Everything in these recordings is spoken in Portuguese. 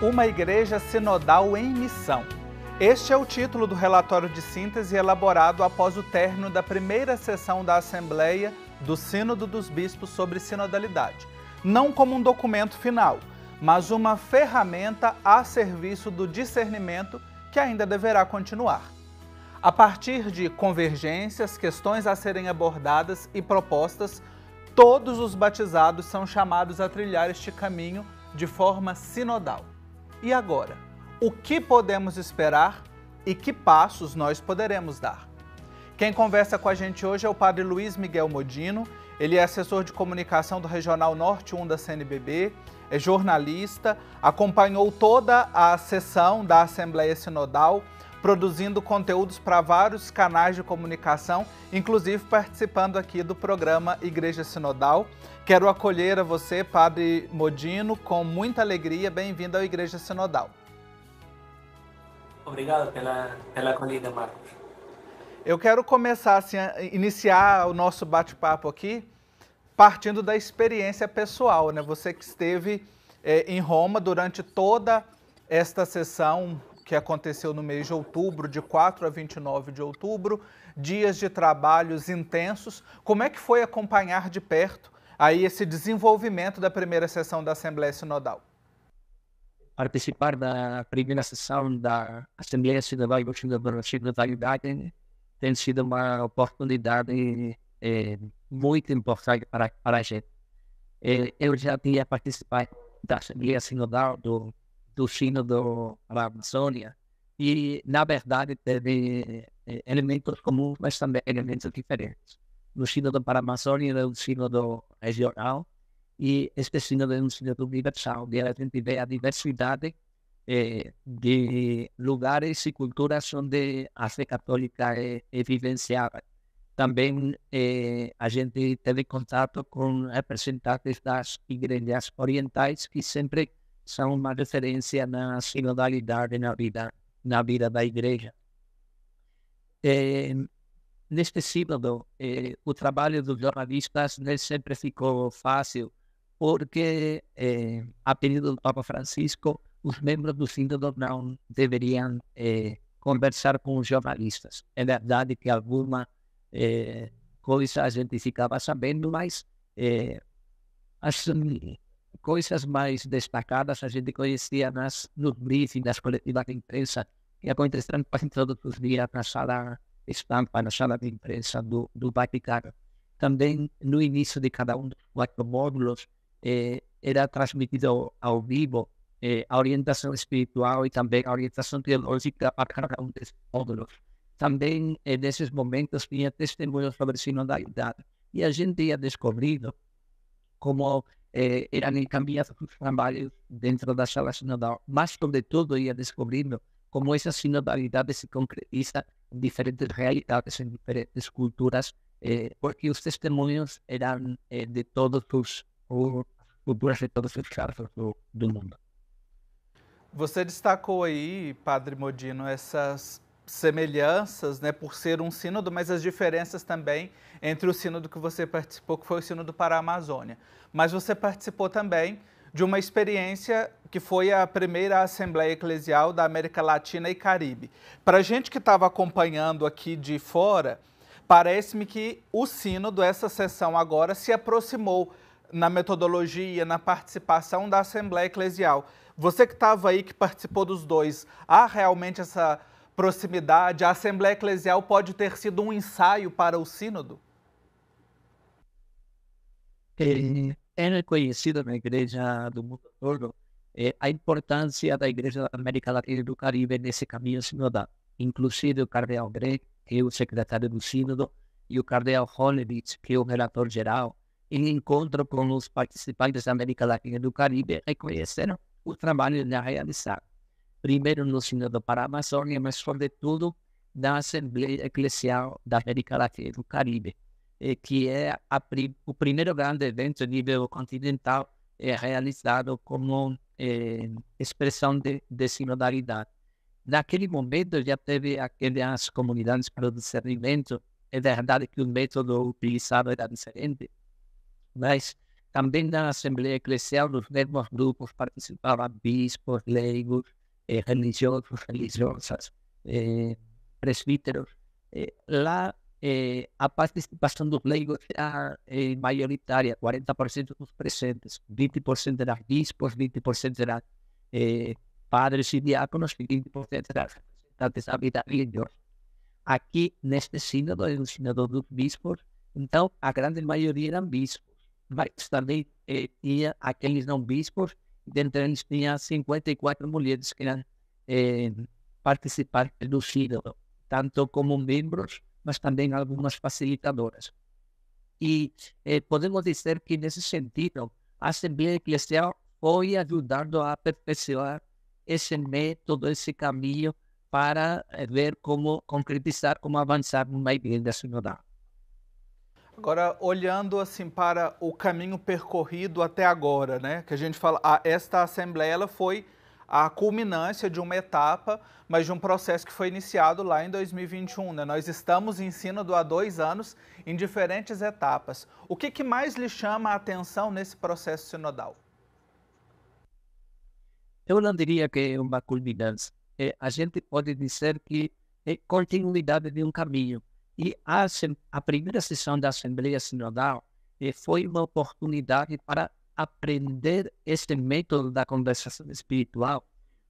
Uma igreja sinodal em missão. Este é o título do relatório de síntese elaborado após o término da primeira sessão da Assembleia do Sínodo dos Bispos sobre Sinodalidade. Não como um documento final, mas uma ferramenta a serviço do discernimento que ainda deverá continuar. A partir de convergências, questões a serem abordadas e propostas, todos os batizados são chamados a trilhar este caminho de forma sinodal. E agora, o que podemos esperar e que passos nós poderemos dar? Quem conversa com a gente hoje é o Padre Luiz Miguel Modino. Ele é assessor de comunicação do Regional Norte 1 da CNBB, é jornalista, acompanhou toda a sessão da Assembleia Sinodal, produzindo conteúdos para vários canais de comunicação, inclusive participando aqui do programa Igreja Sinodal. Quero acolher a você, Padre Modino, com muita alegria. Bem-vindo ao Igreja Sinodal. Obrigado pela acolhida, Marcos. Eu quero começar, assim, iniciar o nosso bate-papo aqui, partindo da experiência pessoal, né? Você que esteve em Roma durante toda esta sessão que aconteceu no mês de outubro, de 4 a 29 de outubro, dias de trabalhos intensos. Como é que foi acompanhar de perto aí esse desenvolvimento da primeira sessão da Assembleia Sinodal? Participar da primeira sessão da Assembleia Sinodal e Sinodalidade tem sido uma oportunidade muito importante para a gente. Eu já tinha participado da Assembleia Sinodal do Sínodo para a Amazônia e, na verdade, teve elementos comuns, mas também elementos diferentes. No Sínodo para a Amazônia é um sínodo regional e este sínodo é um sínodo universal, onde a gente vê a diversidade de lugares e culturas onde a fé católica é vivenciada. Também a gente teve contato com representantes das igrejas orientais, que sempre são uma referência na sinodalidade na vida da igreja. Neste sínodo, o trabalho dos jornalistas nem sempre ficou fácil, porque, a pedido do Papa Francisco, os membros do sínodo não deveriam conversar com os jornalistas. É verdade que alguma coisa a gente ficava sabendo, mas as coisas mais destacadas a gente conhecia nos briefings, nas coletivas de imprensa, que aconteciam quase todos os dias na sala estampa, na sala de imprensa do Vaticano. Também, no início de cada um dos 4 módulos, era transmitido ao vivo a orientação espiritual e também a orientação teológica para cada um desses módulos. Também, nesses momentos, tinha testemunhos sobre sinodalidade. E a gente ia descobrindo como eram encaminhados os trabalhos dentro da sala sinodal, mas, sobretudo, ia descobrindo como essa sinodalidade se concretiza em diferentes realidades, em diferentes culturas, porque os testemunhos eram de todas as culturas, de todos os casos do mundo. Você destacou aí, Padre Modino, essas semelhanças, né, por ser um sínodo, mas as diferenças também entre o sínodo que você participou, que foi o sínodo para a Amazônia. Mas você participou também de uma experiência que foi a primeira Assembleia Eclesial da América Latina e Caribe. Para a gente que estava acompanhando aqui de fora, parece-me que o sínodo, essa sessão agora, se aproximou na metodologia, na participação da Assembleia Eclesial. Você que estava aí, que participou dos dois, há realmente essa proximidade? A Assembleia Eclesial pode ter sido um ensaio para o sínodo? É reconhecido na igreja do mundo todo a importância da igreja da América Latina e do Caribe nesse caminho sinodal. Inclusive o cardeal Greg, que é o secretário do sínodo, e o cardeal Hollerich, que é o relator geral, em encontro com os participantes da América Latina e do Caribe, reconheceram o trabalho já realizado. Primeiro no sínodo para a Amazônia, mas sobretudo na Assembleia Eclesial da América Latina e do Caribe, que é o primeiro grande evento a nível continental realizado como expressão de sinodalidade. Naquele momento já teve aquelas comunidades para o discernimento. É verdade que o método utilizado era diferente, mas Também na Assembleia Eclesial, nos mesmos grupos participavam bispos, leigos, religiosos, religiosas, presbíteros. Lá, a participação dos leigos era maioritária, 40% dos presentes, 20% eram bispos, 20% eram padres e diáconos e 20% eram representantes da vida religiosa. Aqui, neste sínodo, é o sínodo dos bispos, então a grande maioria eram bispos, mas também tinha aqueles não bispos, dentre eles tinha 54 mulheres que eram participantes do sínodo, tanto como membros, mas também algumas facilitadoras. E podemos dizer que, nesse sentido, a Assembleia Eclesial foi ajudando a aperfeiçoar esse método, esse caminho, para ver como concretizar, como avançar numa igreja sinodal. Agora, olhando assim para o caminho percorrido até agora, né, que a gente fala, esta Assembleia ela foi a culminância de uma etapa, mas de um processo que foi iniciado lá em 2021. Né? Nós estamos em sínodo há 2 anos, em diferentes etapas. O que mais lhe chama a atenção nesse processo sinodal? Eu não diria que é uma culminância. A gente pode dizer que é continuidade de um caminho. E a primeira sessão da Assembleia Sinodal foi uma oportunidade para aprender este método da conversação espiritual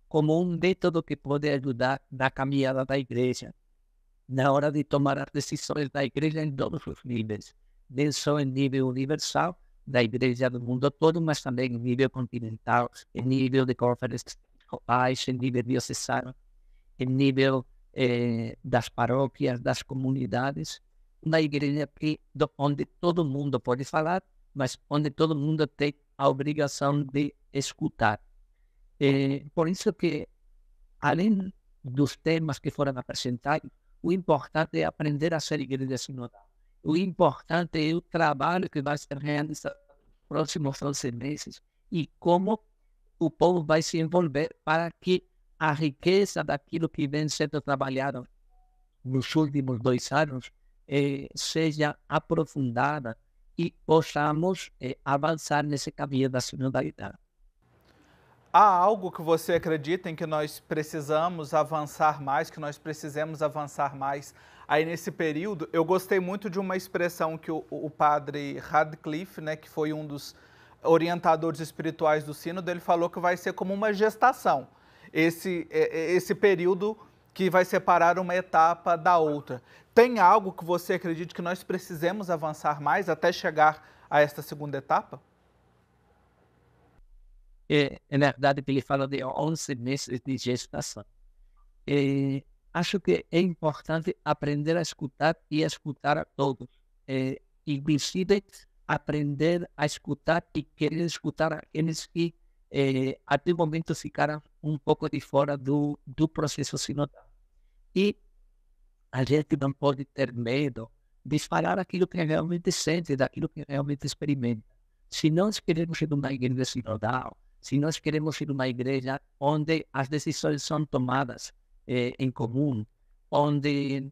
como um método que pode ajudar na caminhada da igreja, na hora de tomar as decisões da igreja em todos os níveis, não só em nível universal, da igreja do mundo todo, mas também em nível continental, em nível de conferências episcopais, em nível diocesano, em nível das paróquias, das comunidades, uma igreja onde todo mundo pode falar, mas onde todo mundo tem a obrigação de escutar. Por isso que, além dos temas que foram apresentados, o importante é aprender a ser igreja sinodal. O importante é o trabalho que vai ser realizado nos próximos 11 meses e como o povo vai se envolver para que a riqueza daquilo que vem sendo trabalhado nos últimos 2 anos seja aprofundada e possamos avançar nesse caminho da sinodalidade. Há algo que você acredita em que nós precisamos avançar mais, que nós precisamos avançar mais aí nesse período? Eu gostei muito de uma expressão que o padre Radcliffe, né, que foi um dos orientadores espirituais do sínodo, ele falou que vai ser como uma gestação. Esse período que vai separar uma etapa da outra. Tem algo que você acredita que nós precisemos avançar mais até chegar a esta segunda etapa? É verdade que ele fala de 11 meses de gestação. Acho que é importante aprender a escutar e a escutar a todos. Inclusive, aprender a escutar e querer escutar aqueles que até o momento ficaram um pouco de fora do processo sinodal. E a gente não pode ter medo de falar aquilo que realmente sente, daquilo que realmente experimenta. Se nós queremos ir uma igreja sinodal, se nós queremos ir uma igreja onde as decisões são tomadas em comum, onde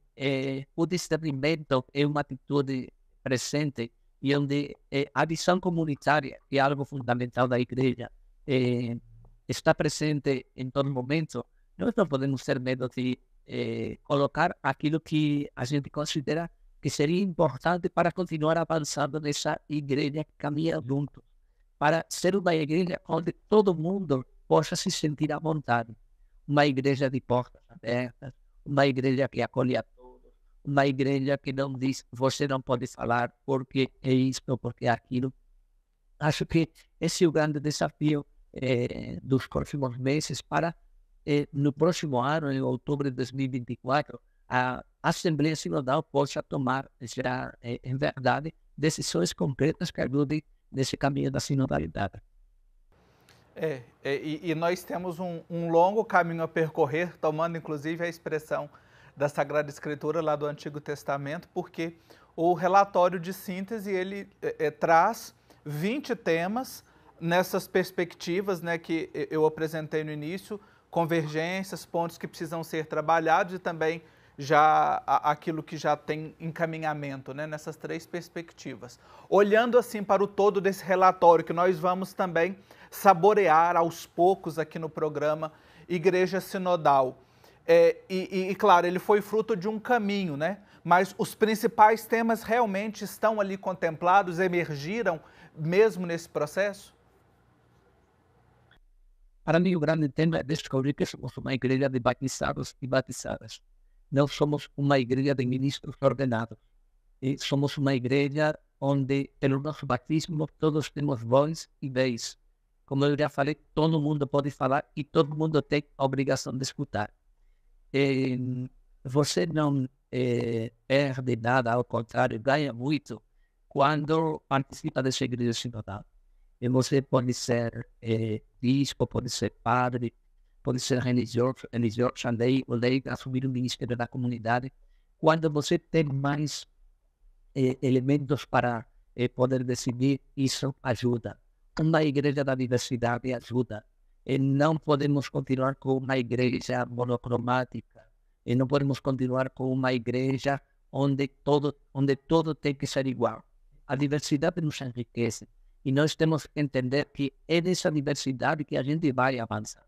o discernimento é uma atitude presente e onde a visão comunitária, que é algo fundamental da igreja, está presente em todo momento, nós não podemos ter medo de colocar aquilo que a gente considera que seria importante para continuar avançando nessa igreja que caminha junto, para ser uma igreja onde todo mundo possa se sentir à vontade, uma igreja de portas abertas, uma igreja que acolhe a todos, uma igreja que não diz você não pode falar porque é isto ou porque é aquilo. Acho que esse é o grande desafio dos próximos meses para no próximo ano, em outubro de 2024, a Assembleia Sinodal possa tomar já, em verdade, decisões concretas que ajudem nesse caminho da sinodalidade. E nós temos um longo caminho a percorrer, tomando inclusive a expressão da Sagrada Escritura lá do Antigo Testamento, porque o relatório de síntese ele traz 20 temas nessas perspectivas, né, que eu apresentei no início, convergências, pontos que precisam ser trabalhados e também já aquilo que já tem encaminhamento, né, nessas três perspectivas. Olhando assim para o todo desse relatório, que nós vamos também saborear aos poucos aqui no programa Igreja Sinodal. Claro, ele foi fruto de um caminho, né? Mas os principais temas realmente estão ali contemplados, emergiram mesmo nesse processo? Para mim, o grande tema é descobrir que somos uma igreja de batizados e batizadas. Não somos uma igreja de ministros ordenados. E somos uma igreja onde, pelo nosso batismo, todos temos voz e vez. Como eu já falei, todo mundo pode falar e todo mundo tem a obrigação de escutar. Você não perde nada, ao contrário, ganha muito quando participa dessa igreja sinodal. E você pode ser bispo, pode ser padre, pode ser religioso, leigo, assumir o ministério da comunidade. Quando você tem mais elementos para poder decidir, isso ajuda. Uma igreja da diversidade ajuda. E não podemos continuar com uma igreja monocromática. E não podemos continuar com uma igreja onde todo tem que ser igual. A diversidade nos enriquece. E nós temos que entender que é nessa diversidade que a gente vai avançar.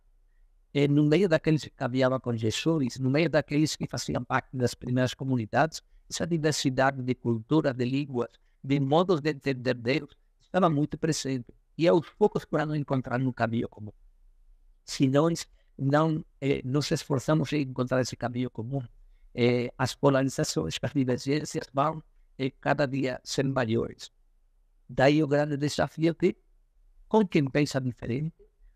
E no meio daqueles que caminhavam com Jesus, no meio daqueles que faziam parte das primeiras comunidades, essa diversidade de cultura, de línguas, de modos de entender Deus, estava muito presente. E aos poucos para não encontrar um caminho comum. Se nós não nos esforçamos em encontrar esse caminho comum, as polarizações, as divergências vão cada dia ser maiores. Daí o grande desafio de, com quem pensa diferente,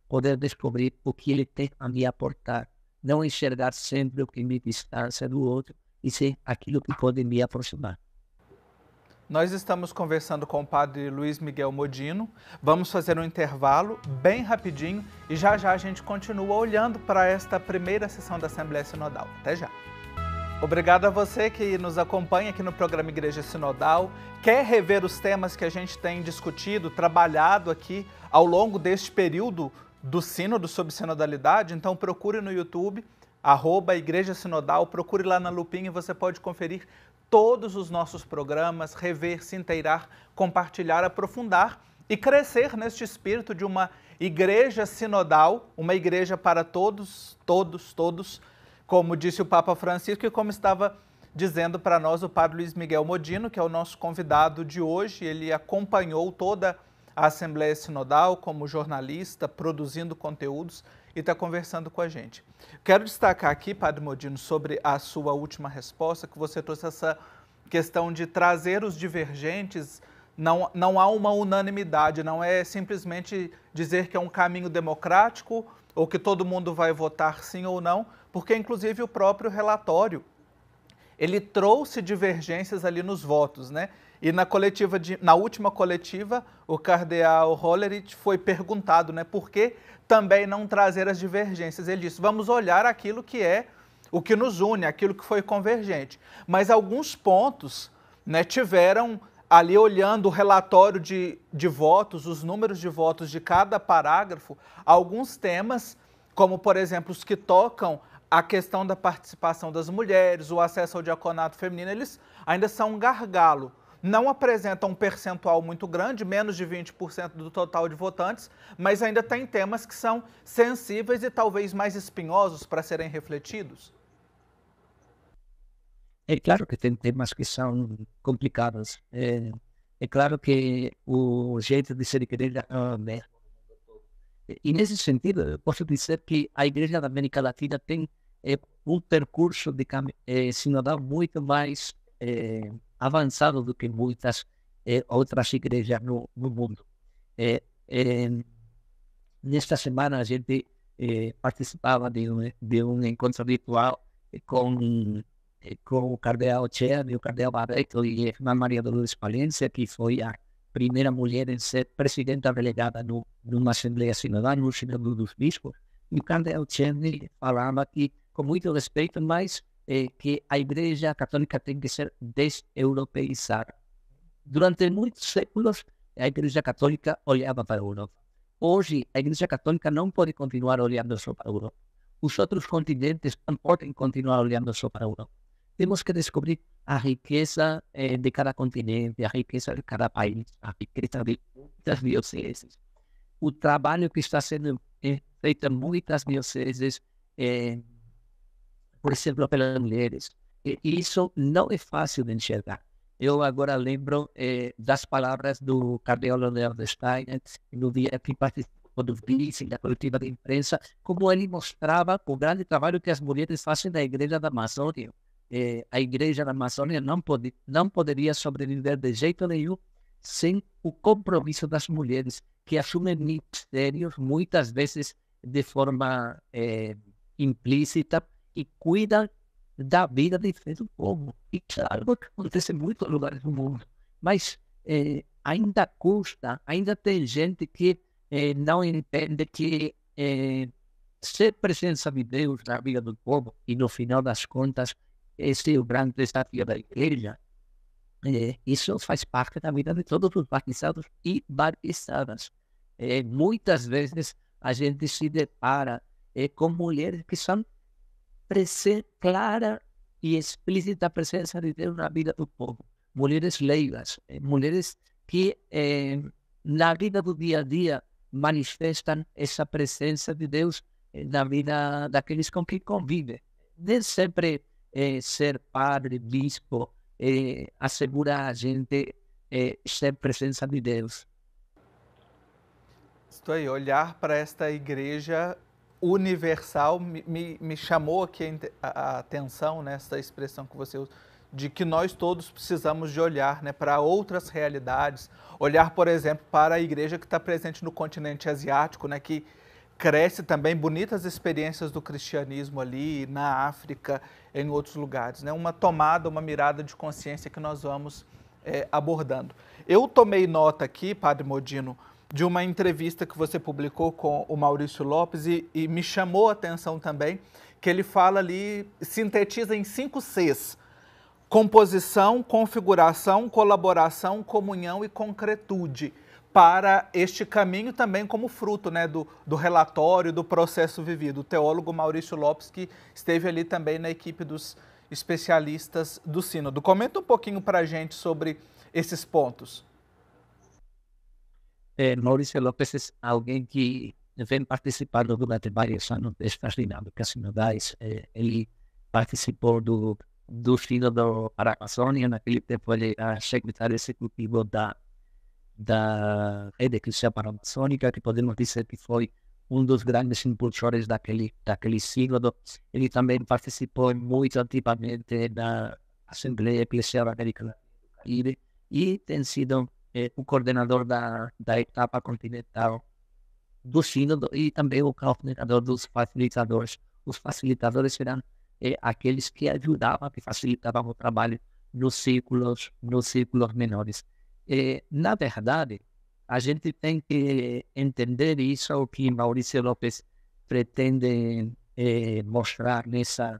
poder descobrir o que ele tem a me aportar. Não enxergar sempre o que me distancia do outro, e sim aquilo que pode me aproximar. Nós estamos conversando com o padre Luiz Miguel Modino. Vamos fazer um intervalo bem rapidinho e já já a gente continua olhando para esta primeira sessão da Assembleia Sinodal. Até já! Obrigado a você que nos acompanha aqui no programa Igreja Sinodal. Quer rever os temas que a gente tem discutido, trabalhado aqui ao longo deste período do Sínodo sobre Sinodalidade? Então procure no YouTube, @Igreja Sinodal, procure lá na lupinha e você pode conferir todos os nossos programas, rever, se inteirar, compartilhar, aprofundar e crescer neste espírito de uma igreja sinodal, uma igreja para todos, como disse o Papa Francisco e como estava dizendo para nós o padre Luiz Miguel Modino, que é o nosso convidado de hoje. Ele acompanhou toda a Assembleia Sinodal como jornalista, produzindo conteúdos e está conversando com a gente. Quero destacar aqui, padre Modino, sobre a sua última resposta, que você trouxe essa questão de trazer os divergentes. Não há uma unanimidade, não é simplesmente dizer que é um caminho democrático ou que todo mundo vai votar sim ou não, porque inclusive o próprio relatório, ele trouxe divergências ali nos votos, né? E na última coletiva, o cardeal Hollerith foi perguntado, né, por que também não trazer as divergências. Ele disse, vamos olhar aquilo que é o que nos une, aquilo que foi convergente. Mas alguns pontos, né, tiveram ali, olhando o relatório de votos, os números de votos de cada parágrafo, alguns temas, como por exemplo os que tocam a questão da participação das mulheres, o acesso ao diaconato feminino, eles ainda são um gargalo. Não apresentam um percentual muito grande, menos de 20% do total de votantes, mas ainda tem temas que são sensíveis e talvez mais espinhosos para serem refletidos. É claro que tem temas que são complicados. É claro que o jeito de ser igreja não é o mesmo. E nesse sentido, eu posso dizer que a Igreja da América Latina tem um percurso de sinodal muito mais avançado do que muitas outras igrejas no mundo. Nesta semana a gente participava de um encontro virtual com o cardeal Cherny, o cardeal Barreto e a irmã Maria Dolores Palencia, que foi a primeira mulher em ser presidenta delegada numa Assembleia Sinodal, no Sínodo dos Bispos. E o cardeal Cherny falava que, com muito respeito, mas que a Igreja Católica tem que ser deseuropeizada. Durante muitos séculos, a Igreja Católica olhava para a Europa. Hoje, a Igreja Católica não pode continuar olhando só para a Europa. Os outros continentes não podem continuar olhando só para a Europa. temos que descobrir a riqueza de cada continente, a riqueza de cada país, a riqueza de muitas dioceses. O trabalho que está sendo feito em muitas dioceses, por exemplo, pelas mulheres. E isso não é fácil de enxergar. Eu agora lembro das palavras do cardeal Leonard Steiner, no dia que participou do briefing da coletiva de imprensa, como ele mostrava o grande trabalho que as mulheres fazem na Igreja da Amazônia. A Igreja da Amazônia não poderia sobreviver de jeito nenhum sem o compromisso das mulheres, que assumem mistérios, muitas vezes de forma implícita, e cuidam da vida de fé do povo. Isso é algo que acontece em muitos lugares do mundo. Mas ainda custa, ainda tem gente que não entende que ser presença de Deus na vida do povo, e no final das contas, esse é o grande desafio da igreja. Isso faz parte da vida de todos os batizados e batizadas. Muitas vezes a gente se depara com mulheres que são clara e explícita presença de Deus na vida do povo. Mulheres leigas, mulheres que na vida do dia a dia manifestam essa presença de Deus na vida daqueles com quem convivem. Nem sempre ser padre, bispo, assegura a gente ser presença de Deus. Estou aí, olhar para esta igreja universal me chamou aqui a atenção nessa expressão que você usa, de que nós todos precisamos de olhar, né, para outras realidades, olhar, por exemplo, para a igreja que está presente no continente asiático, né, que cresce também bonitas experiências do cristianismo ali, na África, em outros lugares, né, uma tomada, uma mirada de consciência que nós vamos abordando. Eu tomei nota aqui, Padre Modino, de uma entrevista que você publicou com o Maurício Lopes e me chamou a atenção também, que ele fala ali, sintetiza em 5 Cs: composição, configuração, colaboração, comunhão e concretude, para este caminho também como fruto, né, do relatório, do processo vivido. O teólogo Maurício Lopes, que esteve ali também na equipe dos especialistas do Sínodo. Comenta um pouquinho para a gente sobre esses pontos. Maurício Lopes é alguém que vem participando durante vários anos destas dinâmicas sinodais. Ele participou do Sínodo para a Amazônia, naquele tempo ele era secretário executivo da Rede Cristã Panamazônica, que podemos dizer que foi um dos grandes impulsores daquele sínodo. Ele também participou muito ativamente da Assembleia Eclesial Americana do Caribe e tem sido o coordenador da etapa continental do sínodo e também o coordenador dos facilitadores. Os facilitadores eram aqueles que ajudavam, que facilitavam o trabalho nos círculos menores. Na verdade, a gente tem que entender isso, o que Maurício Lopes pretende mostrar nessa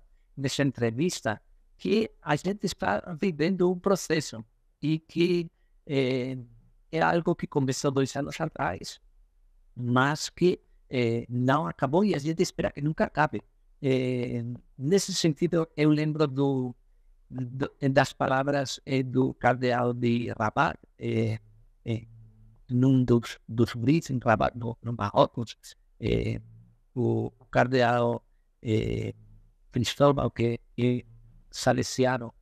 entrevista, que a gente está vivendo um processo e que é algo que começou 2 anos atrás, mas que não acabou e a gente espera que nunca acabe. Nesse sentido, eu lembro das palavras do cardeal de Rabat, num dos briefings em Rabat, no Marrocos. O cardeal Cristóbal, que é salesiano,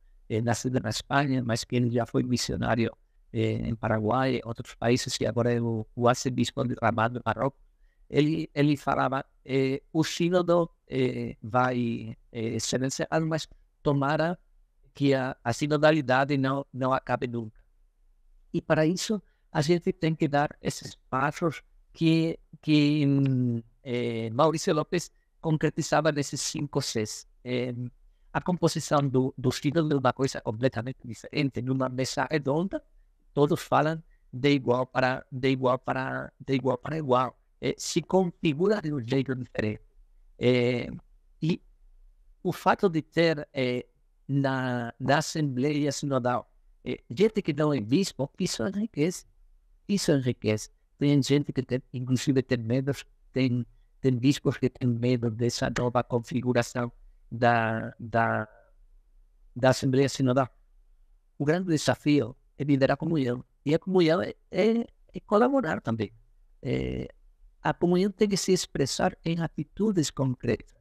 nascido na Espanha, mas que ele já foi missionário em Paraguai, em outros países, e agora é o arcebispo de Rabat, do Marrocos. Ele falava, o sínodo vai ser encerrado, mas tomara que a sinodalidade não acabe nunca. E para isso, a gente tem que dar esses passos que Maurício Lopes concretizava nesses 5 Cs. A composição do sínodo é uma coisa completamente diferente. Numa mesa redonda, todos falam de igual para igual. Se configura de um jeito diferente. E o fato de ter na Assembleia Sinodal gente que não é bispo, isso enriquece. Tem gente que inclusive tem medo, tem bispos que têm medo dessa nova configuração da da Assembleia Sinodal. O grande desafio é viver a comunhão. E a comunhão é colaborar também. A comunhão tem que se expressar em atitudes concretas.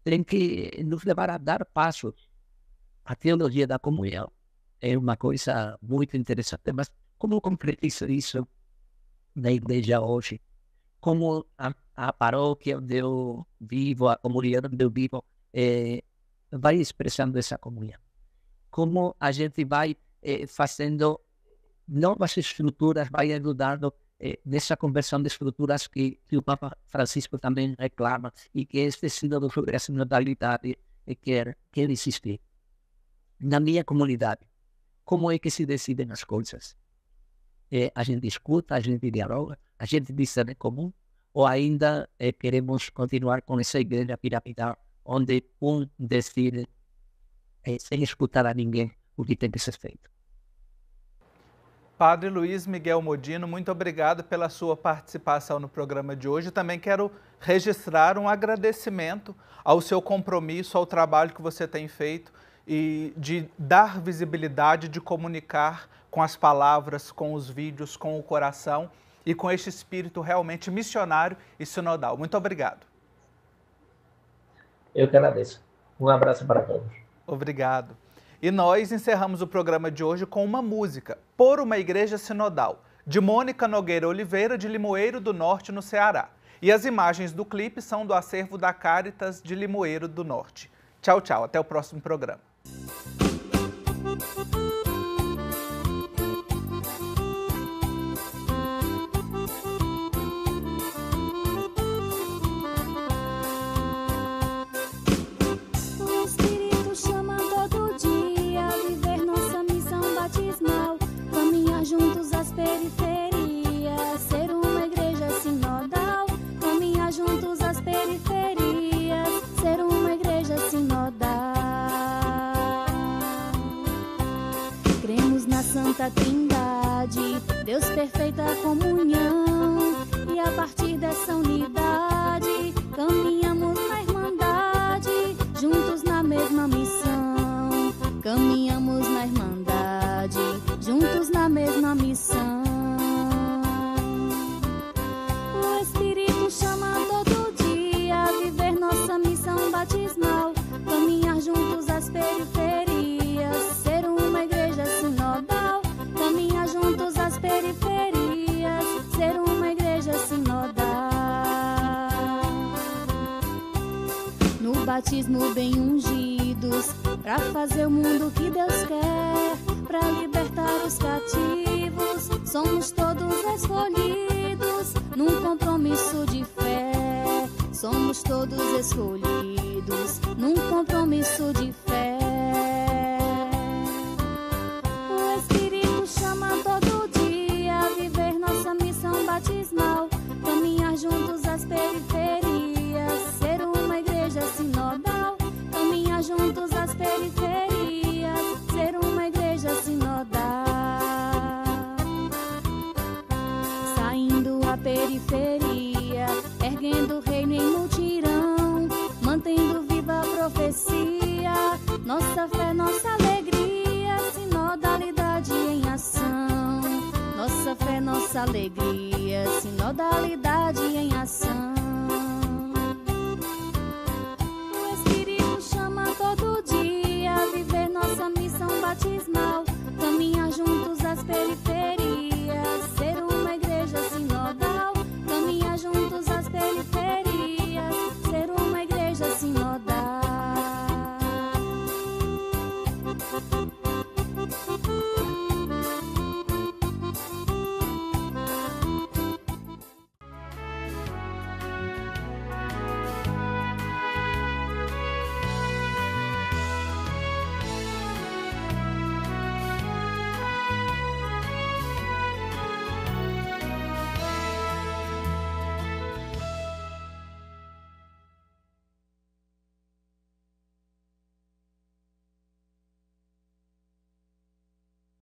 Tem que nos levar a dar passos. A teologia da comunhão é uma coisa muito interessante, mas como concretiza isso na igreja hoje? Como a paróquia onde eu vivo, a comunidade onde eu vivo, vai expressando essa comunhão? Como a gente vai fazendo novas estruturas, vai ajudando nessa conversão de estruturas que o Papa Francisco também reclama e que este sínodo sobre a sinodalidade quer existir. Na minha comunidade, como é que se decidem as coisas? A gente escuta, a gente dialoga, a gente discerne comum, ou ainda queremos continuar com essa igreja piramidal, onde um decide sem escutar a ninguém o que tem que ser feito? Padre Luiz Miguel Modino, muito obrigado pela sua participação no programa de hoje. Também quero registrar um agradecimento ao seu compromisso, ao trabalho que você tem feito e de dar visibilidade, de comunicar com as palavras, com os vídeos, com o coração e com este espírito realmente missionário e sinodal. Muito obrigado. Eu que agradeço. Um abraço para todos. Obrigado. E nós encerramos o programa de hoje com uma música, Por uma Igreja Sinodal, de Mônica Nogueira Oliveira, de Limoeiro do Norte, no Ceará. E as imagens do clipe são do acervo da Caritas de Limoeiro do Norte. Tchau, tchau. Até o próximo programa. Periferias, ser uma igreja sinodal, caminhar juntos às periferias, ser uma igreja sinodal. Cremos na Santa Trindade, Deus perfeita comunhão, e a partir dessa unidade, caminhamos na irmandade, juntos na mesma missão, caminhamos na irmandade, juntos na mesma missão. O Espírito chama todo dia a viver nossa missão batismal, caminhar juntos às periferias, ser uma igreja sinodal, caminhar juntos às periferias, ser uma igreja sinodal. No batismo bem ungidos, pra fazer o mundo que Deus quer, pra libertar os cativos, somos todos escolhidos num compromisso de fé. Somos todos escolhidos num compromisso de fé. O Espírito chama todo dia a viver nossa missão batismal, caminhar juntos às periferias, ser uma igreja sinodal, caminhar juntos às periferias, ser uma igreja sinodal. Saindo a periferia, erguendo o reino em multirão, mantendo viva a profecia, nossa fé, nossa alegria, sinodalidade em ação. Nossa fé, nossa alegria, sinodalidade em ação.